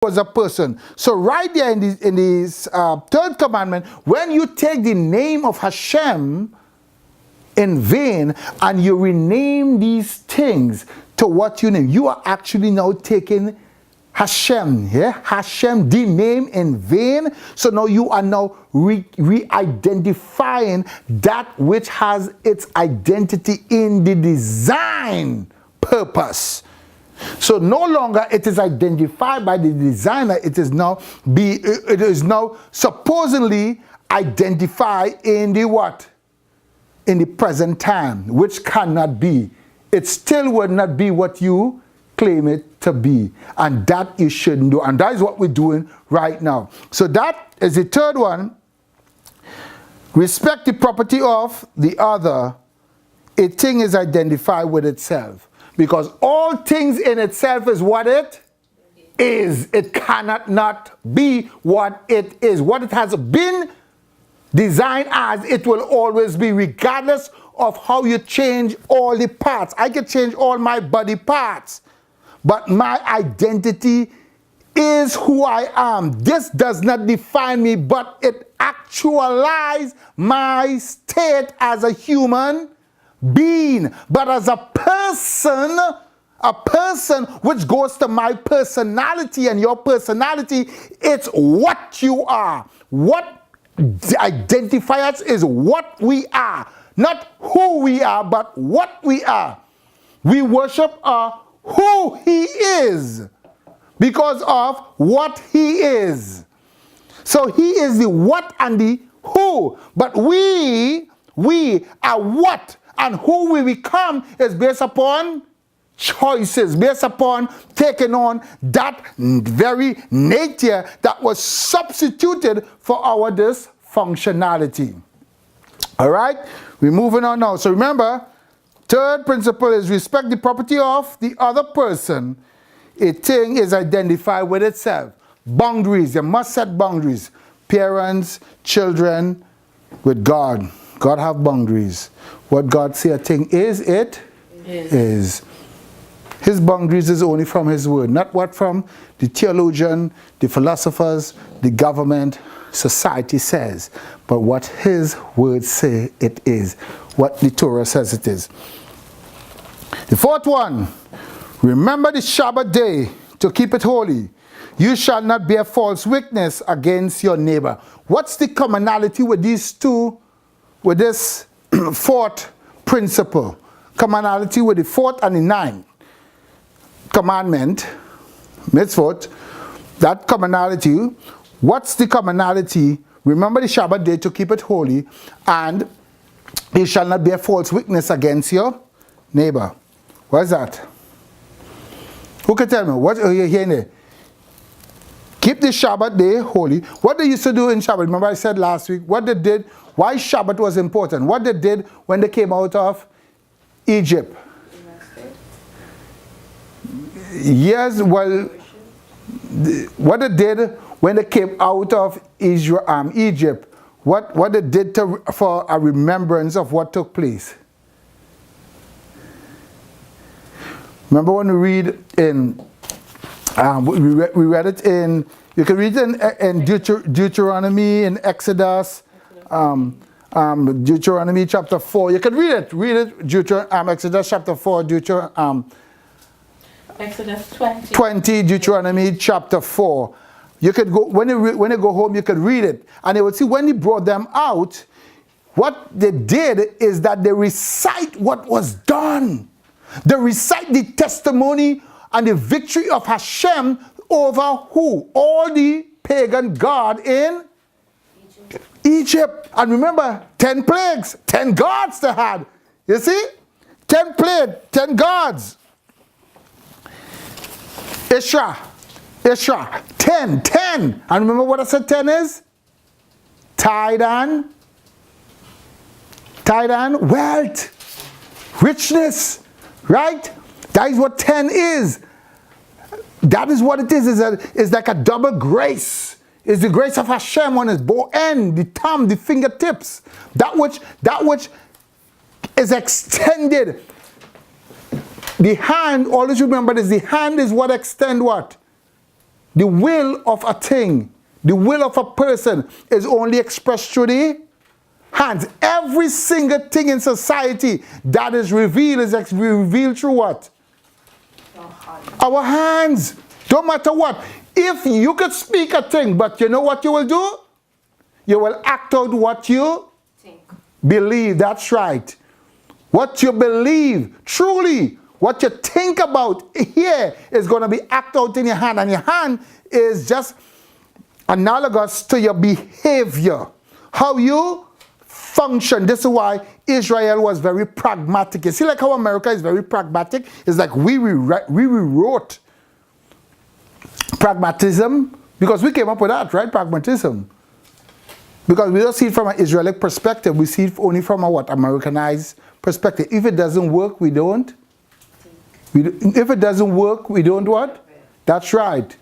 was a person. So right there in this third commandment, when you take the name of Hashem in vain and you rename these things to what you name, you are actually now taking Hashem, Hashem, the name in vain. So now you are now re-identifying that which has its identity in the design purpose. So no longer it is identified by the designer, it is now supposedly identified in the what? In the present time, which cannot be. It still would not be what you claim it to be. And that you shouldn't do. And that is what we're doing right now. So that is the third one. Respect the property of the other. A thing is identified with itself. Because all things in itself is what it is. It cannot not be what it is. What it has been designed as, it will always be, regardless of how you change all the parts. I can change all my body parts, but my identity is who I am. This does not define me, but it actualizes my state as a human being. But as a person which goes to my personality and your personality, it's what you are. What identifies is what we are. Not who we are, but what we are. We worship who he is because of what he is. So he is the what and the who. But we are what. And who we become is based upon choices, based upon taking on that very nature that was substituted for our dysfunctionality. All right, we're moving on now. So remember, third principle is respect the property of the other person. A thing is identified with itself. Boundaries, you must set boundaries. Parents, children, with God. God have boundaries. What God say a thing is, it is. His boundaries is only from his word, not what from the theologian, the philosophers, the government, society says, but what his words say it is, what the Torah says it is. The fourth one, remember the Shabbat day to keep it holy. You shall not bear false witness against your neighbor. What's the commonality with these two? With this fourth principle, commonality with the fourth and the ninth commandment, mitzvot, that commonality, what's the commonality? Remember the Shabbat day to keep it holy, and you shall not bear false witness against your neighbor. What is that? Who can tell me? What are you hearing there? Keep the Shabbat day holy. What they used to do in Shabbat, remember I said last week, what they did, why Shabbat was important, what they did when they came out of Egypt. Yes, well, what they did when they came out of Egypt, what they did for a remembrance of what took place. Remember when we read in, we read it in, you can read it in Deuteronomy, in Exodus, Deuteronomy chapter 4. You can read it, Exodus chapter 4, Exodus 20. 20, Deuteronomy chapter 4. You could go, when you go home, you could read it. And you would see when he brought them out, what they did is that they recite what was done. They recite the testimony and the victory of Hashem over who? All the pagan god in Egypt. And remember, 10 plagues, 10 gods they had. You see? 10 plagues, 10 gods. Isra, 10. And remember what I said 10 is? Tithe and wealth, richness, right? That is what 10 is. That is what it is. It's like a double grace. It's the grace of Hashem on his bow end, the thumb, the fingertips. That which is extended. The hand, always remember this, the hand is what extend what? The will of a thing, the will of a person is only expressed through the hands. Every single thing in society that is revealed is revealed through what? Our hands. Don't matter what. If you could speak a thing, but you know what you will do? You will act out what you think. Believe. That's right. What you believe, truly, what you think about here is going to be acted out in your hand. And your hand is just analogous to your behavior. How you function. This is why Israel was very pragmatic. You see like how America is very pragmatic? It's like we rewrote pragmatism because we came up with that, right? Pragmatism. Because we don't see it from an Israeli perspective. We see it only from a what? Americanized perspective. If it doesn't work, we don't. If it doesn't work, we don't what? That's right.